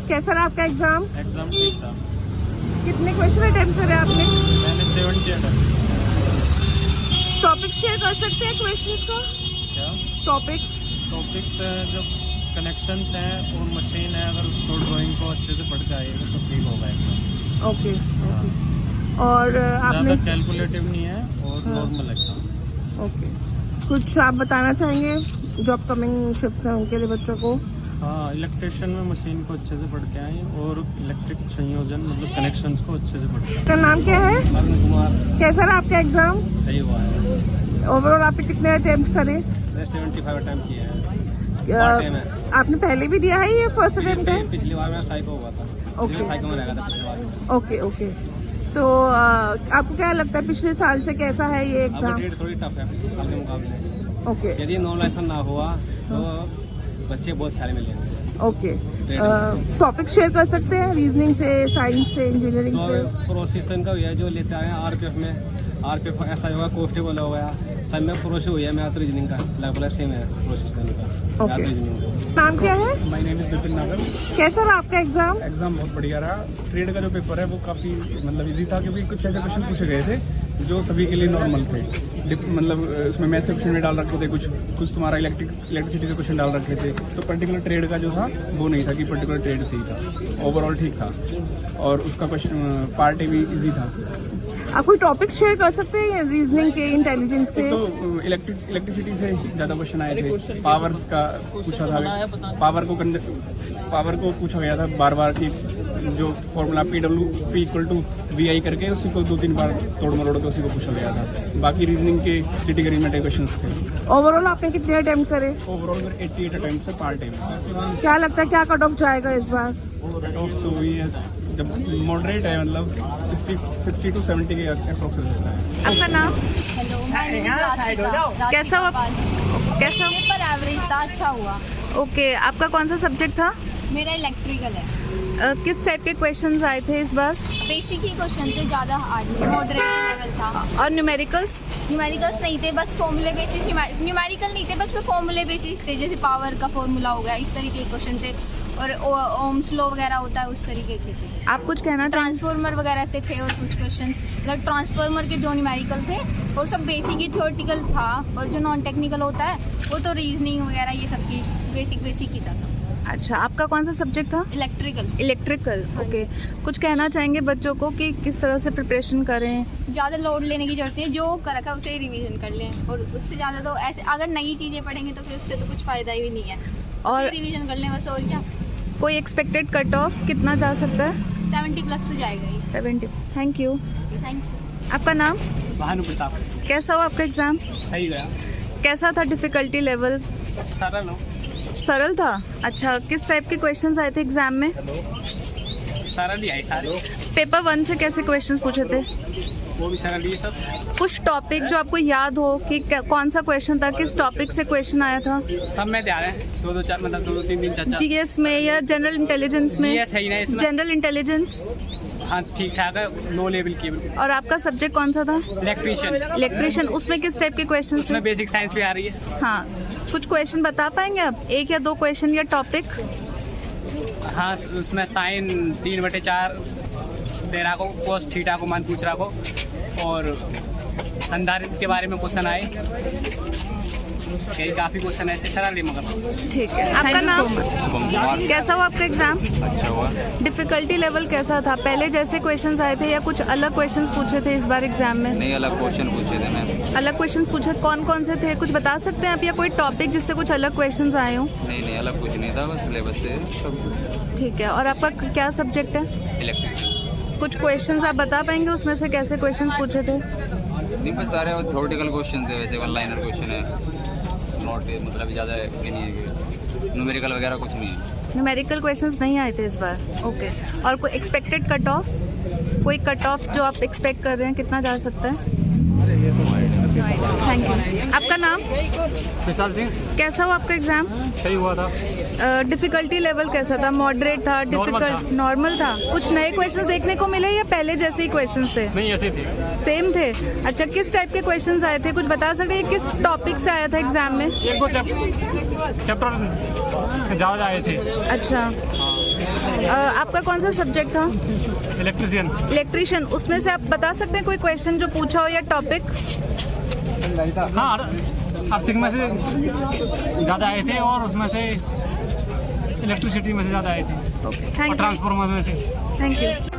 कैसा रहा आपका एग्जाम? एग्जाम ठीक था। कितने क्वेश्चन अटेम्प्ट करे आपने? मैंने 70 अटेम्प्ट। टॉपिक शेयर कर सकते हैं क्वेश्चन का? क्या टॉपिक्स जो कनेक्शंस हैं और मशीन है, अगर उसको ड्राइंग को अच्छे से पढ़ के आएगा तो ठीक होगा एग्जाम। ओके। और आपने ज़्यादा कैलकुलेटिव नहीं है और नॉर्मल एग्जाम। ओके, कुछ आप बताना चाहेंगे जो अपकमिंग शिफ्ट हैं उनके लिए बच्चों को? हाँ, इलेक्ट्रिशियन में मशीन को अच्छे से पढ़ के आए और इलेक्ट्रिक संयोजन मतलब कनेक्शंस को अच्छे से पढ़ के आए। आपका नाम क्या है? अरुण कुमार। कैसा रहा आपका एग्जाम? सही हुआ है। ओवरऑल आपने कितने अटेम्प्ट करे? मैंने 75 अटेम्प्ट किए हैं। आपने पहले भी दिया है ये फर्स्ट अटेम्प्ट है? पिछली बार मेरा साइको हुआ था। ओके। साइको में लगा था पिछली बार। ओके। तो आपको क्या लगता है पिछले साल से कैसा है ये अब एग्जाम? ट्रेड थोड़ी टफ है पिछले साल के मुकाबले। ओके यदि नॉलेज ना हुआ तो बच्चे बहुत सारे मिलेंगे। ओके। टॉपिक शेयर कर सकते हैं रीजनिंग से, साइंस से, इंजीनियरिंग से? तो प्रोसेस तो इनका हुआ है जो लेते आए हैं आरपीएफ में। आरपीएफ ऐसा होगा, कॉन्स्टेबल हो गया, सब में प्रोसेस हुई है। मैथ रीजनिंग का लगभग सेम है प्रोसेस इनका। ओके। रीजनिंग नाम क्या है? माय नेम इज विपिन नागर। कैसा रहा आपका एग्जाम? एग्जाम बहुत बढ़िया रहा। ट्रेड का जो पेपर है वो काफी मतलब इजी था, क्योंकि कुछ ऐसे क्वेश्चन पूछे गए थे जो सभी के लिए नॉर्मल थे। मतलब उसमें मैथ से क्वेश्चन भी डाल रखे थे, कुछ तुम्हारा इलेक्ट्रिसिटी से क्वेश्चन डाल रखे थे। तो पर्टिकुलर ट्रेड का जो था वो नहीं था कि पर्टिकुलर ट्रेड सही था। ओवरऑल ठीक था और उसका क्वेश्चन पार्ट ए भी इजी था। आप कोई टॉपिक शेयर कर सकते हैं रीजनिंग के, इंटेलिजेंस के? तो इलेक्ट्रिसिटी से ज्यादा क्वेश्चन आए थे। पावर्स का पूछा था, पावर को पूछा गया था बार बार कि जो फॉर्मूला PW=VI करके उसी को 2-3 बार तोड़ मरोड़ के उसी को पूछा गया था। बाकी रीजनिंग के सिटी अरेंजमेंट क्वेश्चन थे। ओवरऑल आपने कितने अटेम्प्ट करे? ओवरऑल 88 अटेम्प्ट से पार्ट ए में। क्या लगता है क्या कट ऑफ जाएगा इस बार? कट ऑफ तो वही है, जब मॉडरेट है मतलब 60 to 70 के अप्रोक्सीमेट है। आपका नाम? Hello, my name is Rashika. कैसा हुआ? कैसा? पेपर एवरेज था, अच्छा हुआ। ओके, आपका कौन सा सब्जेक्ट था? मेरा इलेक्ट्रिकल है। किस टाइप के क्वेश्चंस आए थे इस बार? बेसिक ही क्वेश्चन थे, ज़्यादा हार्ड नहीं, मॉडरेट लेवल था। और न्यूमेरिकल्स? न्यूमेरिकल्स नहीं थे, बस फॉर्मूले बेसिस। न्यूमेरिकल नहीं थे, बस फॉर्मूले बेसिस थे, जैसे पावर का फॉर्मूला हो गया, इस तरीके के क्वेश्चन थे। और ओम्स लॉ वगैरह होता है, उस तरीके के थे। आप कुछ कहना चाहेंगे? ट्रांसफार्मर वगैरह से थे और कुछ क्वेश्चंस मतलब ट्रांसफार्मर के 2 न्यूमेरिकल थे और सब बेसिक ही थ्योरेटिकल था। और जो नॉन टेक्निकल होता है वो तो रीजनिंग वगैरह ये सब चीज़ बेसिक ही था। अच्छा, आपका कौन सा सब्जेक्ट था? इलेक्ट्रिकल। ओके, कुछ कहना चाहेंगे बच्चों को कि किस तरह से प्रिपरेशन करें? ज़्यादा लोड लेने की जरूरत नहीं है, जो कर रखा है उसे रिवीजन कर लें। और उससे ज़्यादा तो ऐसे अगर नई चीज़ें पढ़ेंगे तो फिर उससे तो कुछ फ़ायदा ही नहीं है। और रिवीजन कर लें बस, और क्या। कोई एक्सपेक्टेड कट ऑफ कितना जा सकता है? 70+ तो जाएगा ही। 70। Thank you. Thank you. आपका नाम? भानु प्रताप। कैसा हुआ आपका एग्जाम? सही गया। कैसा था डिफिकल्टी लेवल? सरल हो। सरल था। अच्छा, किस टाइप के क्वेश्चंस आए थे एग्जाम में? सरल ही आए सारे। पेपर 1 से कैसे क्वेश्चंस पूछे थे? वो भी सरल ही है सब। कुछ टॉपिक जो आपको याद हो कि कौन सा क्वेश्चन था, किस टॉपिक से क्वेश्चन आया था? सब में तैयार है, 2-2 मतलब 2-3 4। जीएस में या जनरल इंटेलिजेंस में? जीएस है ही ना इसमें। General intelligence. हाँ, ठीक ठाक है, लो लेवल की। और आपका सब्जेक्ट कौन सा था? इलेक्ट्रिशियन। उसमें किस टाइप के क्वेश्चन थे? उसमें बेसिक साइंस भी आ रही है। हाँ, कुछ क्वेश्चन बता पाएंगे आप? 1 या 2 क्वेश्चन या टॉपिक? हाँ, उसमें साइन 3/4 दे रहा को, कोस थीटा को मान पूछ रहा को, और संधारित्र के बारे में क्वेश्चन आए। काफी क्वेश्चन ऐसे सरल ही मगर। ठीक है। आपका नाम? शुभम कुमार। कैसा हुआ आपका एग्जाम? अच्छा हुआ। डिफिकल्टी लेवल कैसा था? पहले जैसे क्वेश्चंस आए थे या कुछ अलग क्वेश्चंस पूछे थे इस बार एग्जाम में? नहीं, अलग क्वेश्चन पूछे थे मैम। अलग क्वेश्चन पूछे? कौन से थे? कुछ बता सकते हैं आप, या कोई टॉपिक जिससे कुछ अलग क्वेश्चंस आए हो? नहीं, अलग कुछ नहीं था, बस सिलेबस से सब। ठीक है। और आपका क्या सब्जेक्ट है? इलेक्ट्रिक। कुछ क्वेश्चंस आप बता पाएंगे उसमें से कैसे क्वेश्चंस पूछे थे? नहीं, बस सारे थ्योरेटिकल क्वेश्चन थे, वैसे वन लाइनर क्वेश्चन है, नॉट मतलब ज़्यादा ये नहीं है कि न्यूमेरिकल वगैरह कुछ नहीं है। न्यूमेरिकल क्वेश्चंस नहीं आए थे इस बार। ओके। और कोई एक्सपेक्टेड कट ऑफ? कोई कट ऑफ जो आप एक्सपेक्ट कर रहे हैं कितना जा सकता है? Thank you. आपका नाम? विशाल सिंह। कैसा हुआ आपका एग्जाम? सही हुआ था। डिफिकल्टी लेवल कैसा था? मॉडरेट था? डिफिकल्ट? नॉर्मल था? कुछ नए क्वेश्चंस देखने को मिले या पहले जैसे ही क्वेश्चंस थे? नहीं, ऐसे थे, सेम थे। अच्छा, किस टाइप के क्वेश्चंस आए थे? कुछ बता सकते हैं किस टॉपिक से आया था एग्जाम में? एक दो चैप्टर ज़्यादा आए थे। अच्छा, आपका कौन सा सब्जेक्ट था? इलेक्ट्रिशियन। इलेक्ट्रिशियन। उसमें से आप बता सकते हैं कोई क्वेश्चन जो पूछा हो या टॉपिक? हाँ, आर्थिक में से ज़्यादा आए थे और उसमें से इलेक्ट्रिसिटी में से ज़्यादा आए थे ओके, और थैंक यू। ट्रांसफार्मर में से। Thank you.